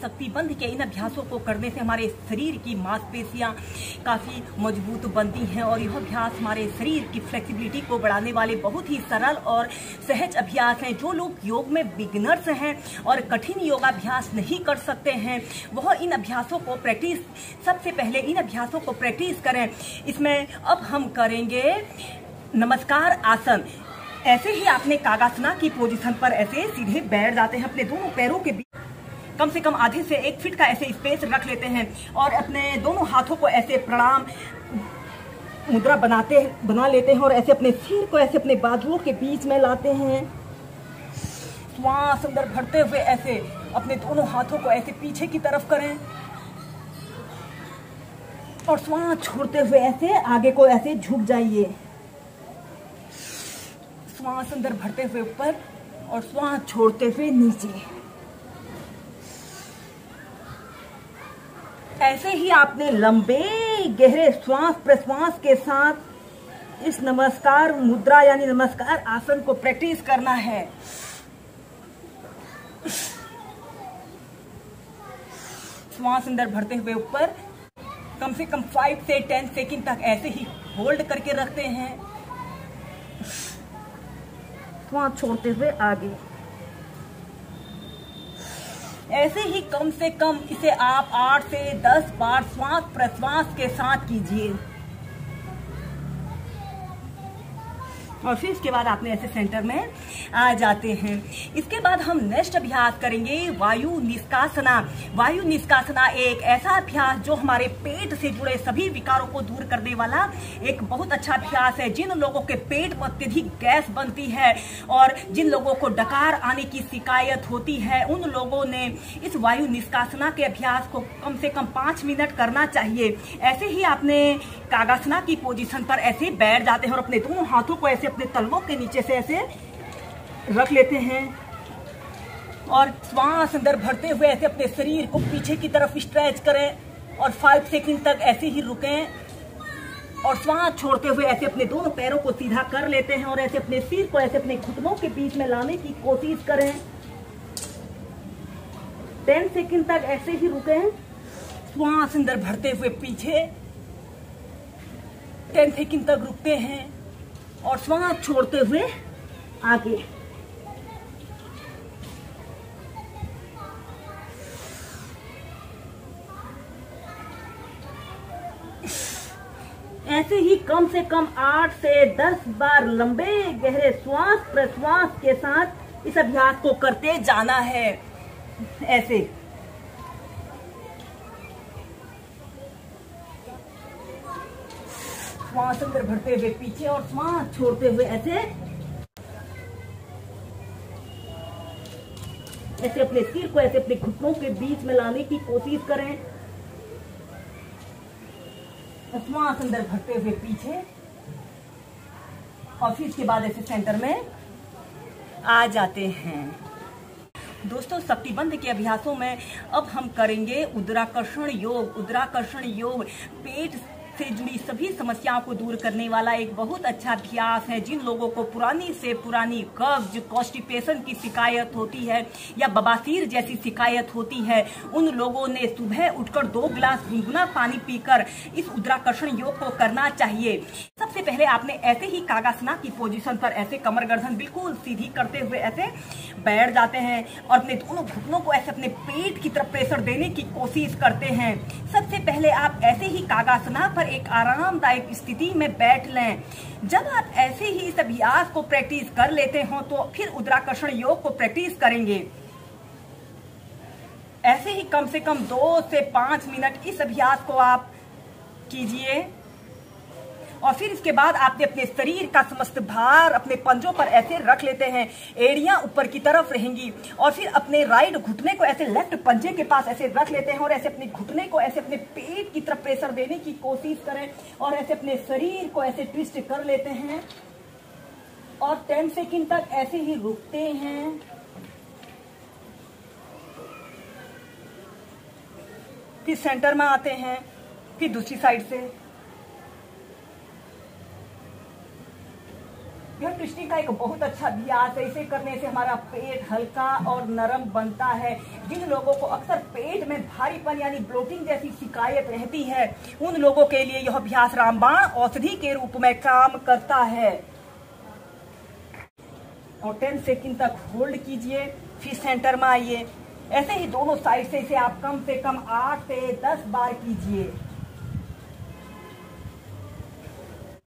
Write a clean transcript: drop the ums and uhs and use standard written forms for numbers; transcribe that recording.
शक्तिबंध के इन अभ्यासों को करने से हमारे शरीर की मांसपेशियां काफ़ी मजबूत बनती हैं और यह अभ्यास हमारे शरीर की फ्लेक्सिबिलिटी को बढ़ाने वाले बहुत ही सरल और सहज अभ्यास हैं। जो लोग योग में बिगिनर्स हैं और कठिन योगाभ्यास नहीं कर सकते हैं वह इन अभ्यासों को सबसे पहले इन अभ्यासों को प्रैक्टिस करें। इसमें अब हम करेंगे नमस्कार आसन। ऐसे ही आपने कागासना की पोजीशन पर ऐसे सीधे बैठ जाते हैं, अपने दोनों पैरों के बीच कम से कम आधे से 1 फीट का ऐसे स्पेस रख लेते हैं और अपने दोनों हाथों को ऐसे प्रणाम मुद्रा बना लेते हैं और ऐसे अपने सिर को ऐसे अपने बाजुओं के बीच में लाते हैं। श्वास अंदर भरते हुए ऐसे अपने दोनों हाथों को ऐसे पीछे की तरफ करें और श्वास छोड़ते हुए ऐसे आगे को ऐसे झुक जाइए। श्वास अंदर भरते हुए ऊपर और श्वास छोड़ते हुए नीचे। ऐसे ही आपने लंबे गहरे श्वास प्रश्वास के साथ इस नमस्कार मुद्रा यानी नमस्कार आसन को प्रैक्टिस करना है। श्वास अंदर भरते हुए ऊपर कम से कम 5 से 10 सेकंड तक ऐसे ही होल्ड करके रखते हैं। श्वास छोड़ते हुए आगे। ऐसे ही कम से कम इसे आप 8 से 10 बार श्वास प्रश्वास के साथ कीजिए और फिर इसके बाद आपने ऐसे सेंटर में आ जाते हैं। इसके बाद हम नेक्स्ट अभ्यास करेंगे वायु निष्कासना। वायु निष्कासना एक ऐसा अभ्यास जो हमारे पेट से जुड़े सभी विकारों को दूर करने वाला एक बहुत अच्छा अभ्यास है। जिन लोगों के पेट में अत्यधिक गैस बनती है और जिन लोगों को डकार आने की शिकायत होती है उन लोगों ने इस वायु निष्कासना के अभ्यास को कम से कम 5 मिनट करना चाहिए। ऐसे ही आपने कागासना की पोजीशन पर ऐसे बैठ जाते हैं और अपने दोनों हाथों को ऐसे अपने तलवों के नीचे से ऐसे रख लेते हैं और श्वास अंदर भरते हुए ऐसे अपने शरीर को पीछे की तरफ स्ट्रेच करें और 5 सेकंड तक ऐसे ही रुकें और श्वास छोड़ते हुए ऐसे अपने दोनों पैरों को सीधा कर लेते हैं और ऐसे अपने सिर को ऐसे अपने घुटनों के बीच में लाने की कोशिश करें। 10 सेकंड तक ऐसे ही रुकें। श्वास अंदर भरते हुए पीछे 10 सेकंड तक रुकते हैं और श्वास छोड़ते हुए आगे। ऐसे ही कम से कम 8 से 10 बार लंबे गहरे श्वास प्रश्वास के साथ इस अभ्यास को करते जाना है। ऐसे श्वास अंदर भरते हुए पीछे और श्वास छोड़ते हुए ऐसे अपने सिर को ऐसे अपने घुटनों के बीच में लाने की कोशिश करें। श्वास अंदर भरते हुए पीछे और फिर इसके बाद ऐसे सेंटर में आ जाते हैं। दोस्तों शक्तिबंध के अभ्यासों में अब हम करेंगे उदराकर्षण योग। उदराकर्षण योग पेट से जुड़ी सभी समस्याओं को दूर करने वाला एक बहुत अच्छा अभ्यास है। जिन लोगों को पुरानी से पुरानी कब्ज कॉन्स्टिपेशन की शिकायत होती है या बवासीर जैसी शिकायत होती है उन लोगों ने सुबह उठकर 2 गिलास गुनगुना पानी पीकर इस उदराकर्षण योग को करना चाहिए। सबसे पहले आपने ऐसे ही कागासना की पोजीशन पर ऐसे कमर गर्दन बिल्कुल सीधी करते हुए ऐसे बैठ जाते हैं और अपने दोनों घुटनों को ऐसे अपने पेट की तरफ प्रेशर देने की कोशिश करते हैं। सबसे पहले आप ऐसे ही कागासना पर एक आरामदायक स्थिति में बैठ लें। जब आप ऐसे ही इस अभ्यास को प्रैक्टिस कर लेते हो तो फिर उदराकर्षण योग को प्रैक्टिस करेंगे। ऐसे ही कम से कम 2 से 5 मिनट इस अभ्यास को आप कीजिए और फिर इसके बाद आपने अपने शरीर का समस्त भार अपने पंजों पर ऐसे रख लेते हैं। एड़ियां ऊपर की तरफ रहेंगी और फिर अपने राइट घुटने को ऐसे लेफ्ट पंजे के पास ऐसे रख लेते हैं और ऐसे अपने घुटने को ऐसे अपने पेट की तरफ प्रेशर देने की कोशिश करें और ऐसे अपने शरीर को ऐसे ट्विस्ट कर लेते हैं और 10 सेकंड तक ऐसे ही रुकते हैं। फिर सेंटर में आते हैं, फिर दूसरी साइड से। यह ट्विस्टिंग का एक बहुत अच्छा अभ्यास है। इसे करने से हमारा पेट हल्का और नरम बनता है। जिन लोगों को अक्सर पेट कालीपन यानी ब्लोटिंग जैसी शिकायत रहती है, उन लोगों के लिए यह अभ्यास रामबाण औषधि के रूप में काम करता है। और 10 सेकंड तक होल्ड कीजिए, फिर सेंटर में आइए। ऐसे ही दोनों साइड से इसे आप कम से कम 8 से 10 बार कीजिए।